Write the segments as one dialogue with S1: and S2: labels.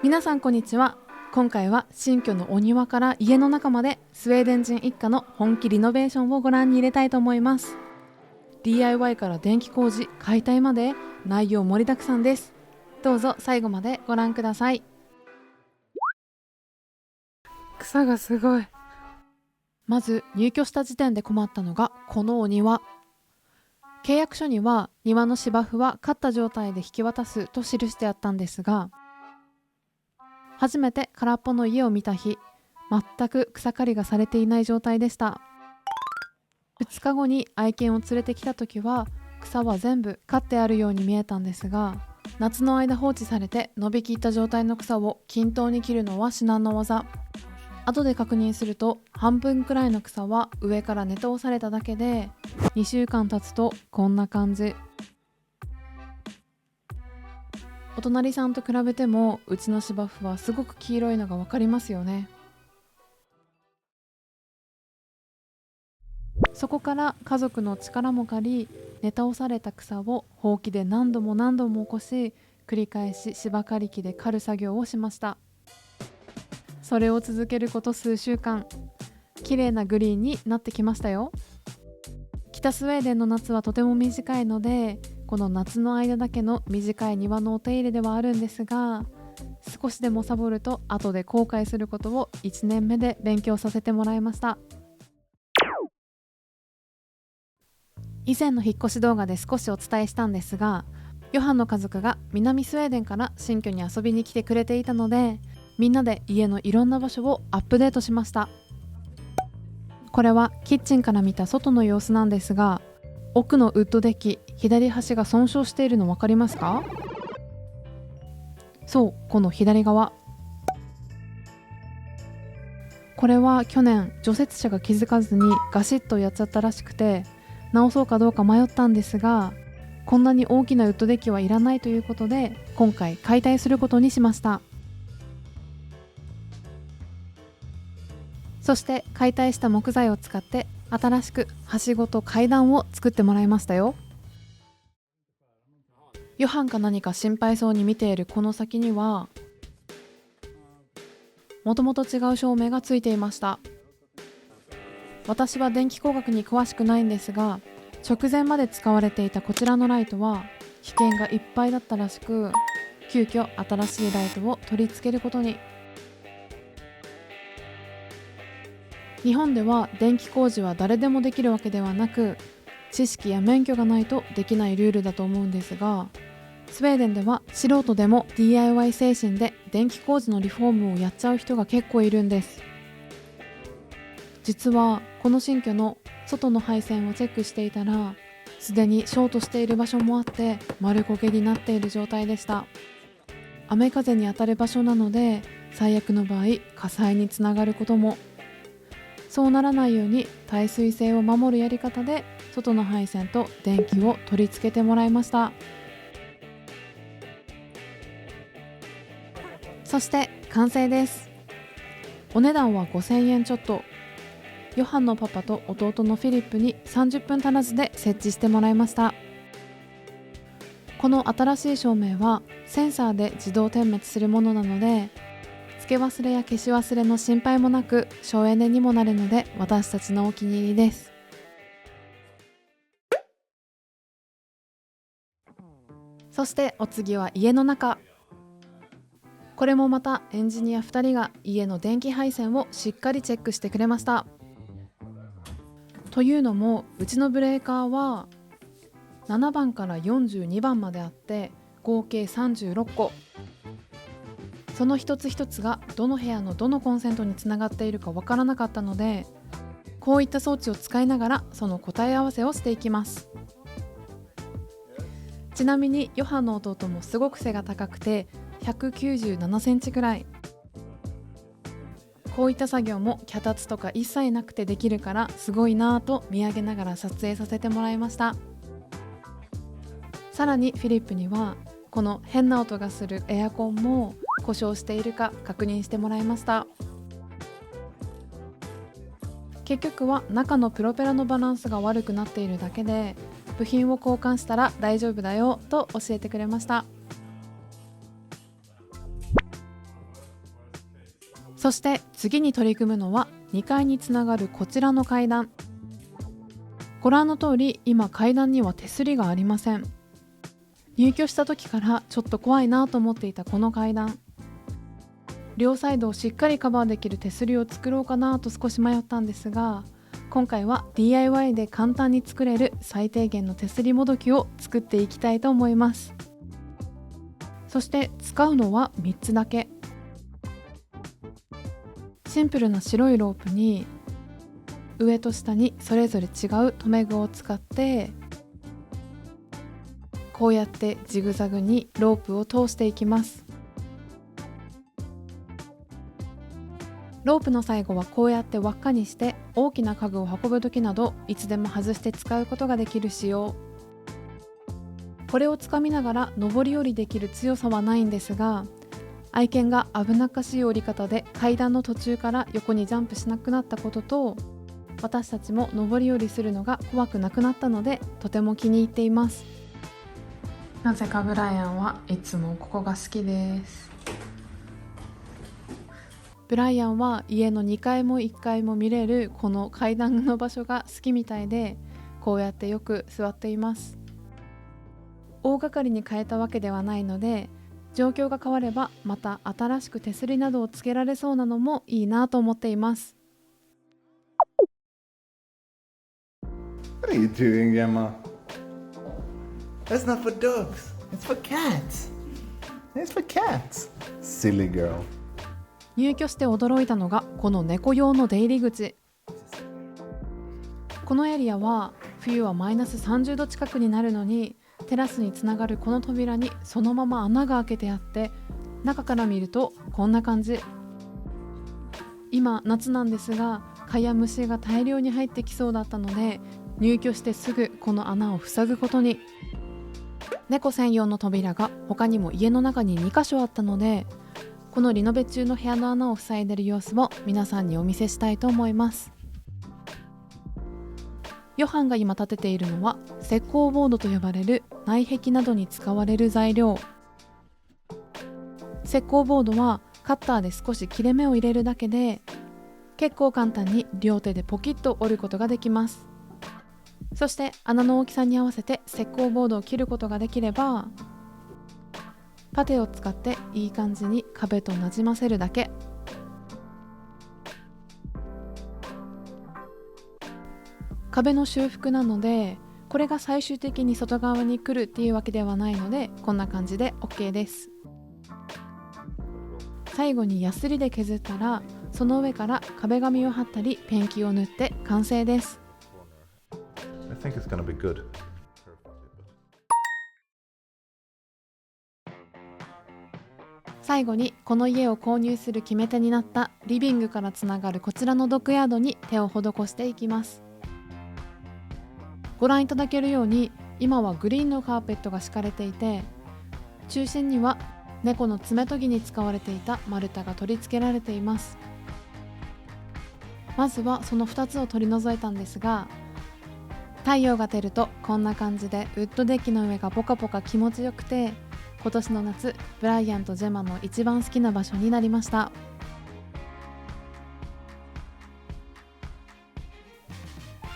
S1: 皆さんこんにちは。今回は新居のお庭から家の中までスウェーデン人一家の本気リノベーションをご覧に入れたいと思います。 DIY から電気工事、解体まで内容盛りだくさんです。どうぞ最後までご覧ください。草がすごい。まず入居した時点で困ったのがこのお庭。契約書には庭の芝生は刈った状態で引き渡すと記してあったんですが、初めて空っぽの家を見た日、全く草刈りがされていない状態でした。2日後に愛犬を連れてきた時は草は全部刈ってあるように見えたんですが、夏の間放置されて伸びきった状態の草を均等に切るのは至難の業。後で確認すると半分くらいの草は上からネタをされただけで、2週間経つとこんな感じ。お隣さんと比べてもうちの芝生はすごく黄色いのが分かりますよね。そこから家族の力も借り、ネタをされた草をほうきで何度も何度も起こし、繰り返し芝刈り機で刈る作業をしました。それを続けること数週間、綺麗なグリーンになってきましたよ。北スウェーデンの夏はとても短いので、この夏の間だけの短い庭のお手入れではあるんですが、少しでもサボると後で後悔することを1年目で勉強させてもらいました。以前の引っ越し動画で少しお伝えしたんですが、ヨハンの家族が南スウェーデンから新居に遊びに来てくれていたので、みんなで家のいろんな場所をアップデートしました。これはキッチンから見た外の様子なんですが、奥のウッドデッキ左端が損傷しているの分かりますか？そう、この左側。これは去年除雪車が気づかずにガシッとやっちゃったらしくて、直そうかどうか迷ったんですが、こんなに大きなウッドデッキはいらないということで今回解体することにしました。そして解体した木材を使って新しくはしごと階段を作ってもらいましたよ。ヨハンか何か心配そうに見ているこの先には、もともと違う照明がついていました。私は電気工学に詳しくないんですが、直前まで使われていたこちらのライトは危険がいっぱいだったらしく、急遽新しいライトを取り付けることに。日本では電気工事は誰でもできるわけではなく、知識や免許がないとできないルールだと思うんですが、スウェーデンでは素人でも DIY 精神で電気工事のリフォームをやっちゃう人が結構いるんです。実はこの新居の外の配線をチェックしていたら、すでにショートしている場所もあって丸焦げになっている状態でした。雨風に当たる場所なので、最悪の場合火災につながることも。そうならないように耐水性を守るやり方で外の配線と電気を取り付けてもらいました。そして完成です。お値段は5000円ちょっと。ヨハンのパパと弟のフィリップに30分足らずで設置してもらいました。この新しい照明はセンサーで自動点滅するものなので、つけ忘れや消し忘れの心配もなく省エネにもなるので、私たちのお気に入りです。そしてお次は家の中。これもまたエンジニア2人が家の電気配線をしっかりチェックしてくれました。というのも、うちのブレーカーは7番から42番まであって合計36個。その一つ一つがどの部屋のどのコンセントにつながっているかわからなかったので、こういった装置を使いながらその答え合わせをしていきます。ちなみにヨハンの弟もすごく背が高くて197センチくらい。こういった作業も脚立とか一切なくてできるからすごいなぁと見上げながら撮影させてもらいました。さらにフィリップにはこの変な音がするエアコンも故障しているか確認してもらいました。結局は中のプロペラのバランスが悪くなっているだけで、部品を交換したら大丈夫だよと教えてくれました。そして次に取り組むのは2階につながるこちらの階段。ご覧の通り今階段には手すりがありません。入居した時からちょっと怖いなと思っていたこの階段、両サイドをしっかりカバーできる手すりを作ろうかなと少し迷ったんですが、今回は DIY で簡単に作れる最低限の手すりもどきを作っていきたいと思います。そして使うのは3つだけ。シンプルな白いロープに上と下にそれぞれ違う留め具を使って、こうやってジグザグにロープを通していきます。ロープの最後はこうやって輪っかにして大きな家具を運ぶ時などいつでも外して使うことができる仕様。これをつかみながら上り下りできる強さはないんですが、愛犬が危なっかしい降り方で階段の途中から横にジャンプしなくなったことと、私たちも上り下りするのが怖くなくなったのでとても気に入っています。なぜかブライアンはいつもここが好きです。ブライアンは家の2階も1階も見れるこの階段の場所が好きみたいで、こうやってよく座っています。大掛かりに変えたわけではないので、状況が変わればまた新しく手すりなどをつけられそうなのもいいなと思っています。
S2: What are you doing, Gemma? That's not for dogs. It's for cats. It's for cats. Silly girl.
S1: 入居して驚いたのがこの猫用の出入り口。このエリアは冬はマイナス30度近くになるのに、テラスにつながるこの扉にそのまま穴が開けてあって、中から見るとこんな感じ。今夏なんですが、蚊や虫が大量に入ってきそうだったので、入居してすぐこの穴を塞ぐことに。猫専用の扉が他にも家の中に2箇所あったので、このリノベ中の部屋の穴を塞いでいる様子を皆さんにお見せしたいと思います。ヨハンが今立てているのは石膏ボードと呼ばれる内壁などに使われる材料。石膏ボードはカッターで少し切れ目を入れるだけで結構簡単に両手でポキッと折ることができます。そして穴の大きさに合わせて石膏ボードを切ることができれば、パテを使っていい感じに壁となじませるだけ。壁の修復なので、これが最終的に外側に来るっていうわけではないので、こんな感じで OK です。最後にヤスリで削ったら、その上から壁紙を貼ったりペンキを塗って完成です。
S2: I think it's gonna be good.
S1: 最後にこの家を購入する決め手になったリビングからつながるこちらのドッグヤードに手を施していきます。ご覧いただけるように今はグリーンのカーペットが敷かれていて、中心には猫の爪研ぎに使われていた丸太が取り付けられています。まずはその2つを取り除いたんですが、太陽が出るとこんな感じでウッドデッキの上がポカポカ気持ちよくて、今年の夏ブライアンとジェマの一番好きな場所になりました。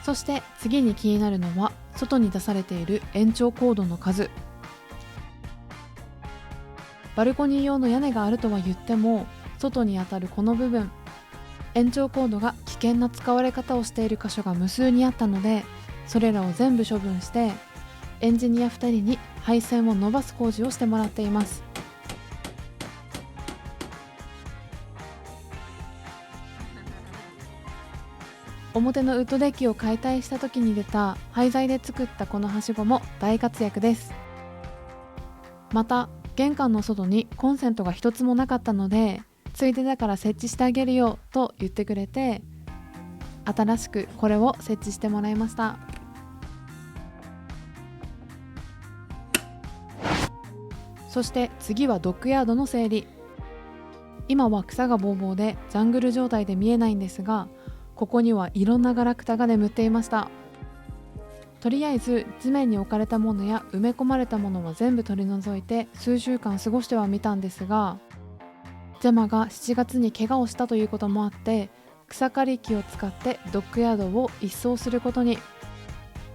S1: そして次に気になるのは外に出されている延長コードの数。バルコニー用の屋根があるとは言っても、外に当たるこの部分、延長コードが危険な使われ方をしている箇所が無数にあったので、それらを全部処分してエンジニア2人に配線を伸ばす工事をしてもらっています。表のウッドデッキを解体した時に出た廃材で作ったこのはしごも大活躍です。また玄関の外にコンセントが一つもなかったので、ついでだから設置してあげるよと言ってくれて、新しくこれを設置してもらいました。そして次はドッグヤードの整理。今は草がぼうぼうでジャングル状態で見えないんですが、ここにはいろんなガラクタが眠っていました。とりあえず地面に置かれたものや埋め込まれたものは全部取り除いて数週間過ごしてはみたんですが、ジェマが7月に怪我をしたということもあって、草刈り機を使ってドッグヤードを一掃することに。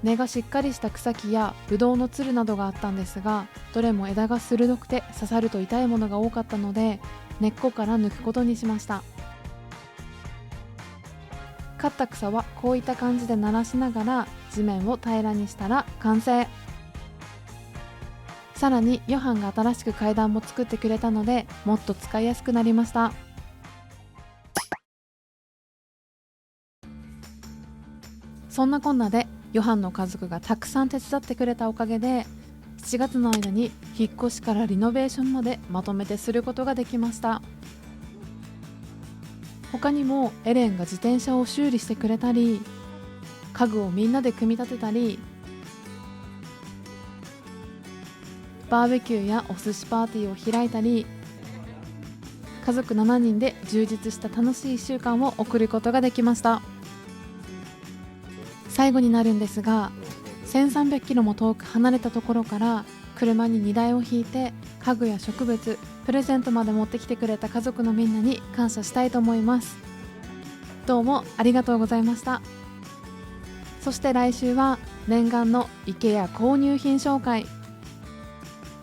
S1: 根がしっかりした草木やブドウのつるなどがあったんですが、どれも枝が鋭くて刺さると痛いものが多かったので、根っこから抜くことにしました。刈った草はこういった感じで鳴らしながら地面を平らにしたら完成。さらにヨハンが新しく階段も作ってくれたので、もっと使いやすくなりました。そんなこんなでヨハンの家族がたくさん手伝ってくれたおかげで、7月の間に引っ越しからリノベーションまでまとめてすることができました。他にもエレンが自転車を修理してくれたり、家具をみんなで組み立てたり、バーベキューやお寿司パーティーを開いたり、家族7人で充実した楽しい1週間を送ることができました。最後になるんですが、1300キロも遠く離れたところから車に荷台を引いて家具や植物、プレゼントまで持ってきてくれた家族のみんなに感謝したいと思います。どうもありがとうございました。そして来週は念願の IKEA 購入品紹介。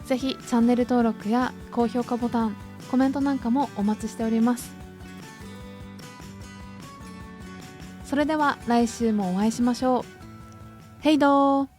S1: ぜひチャンネル登録や高評価ボタン、コメントなんかもお待ちしております。それでは来週もお会いしましょう。ヘイドー。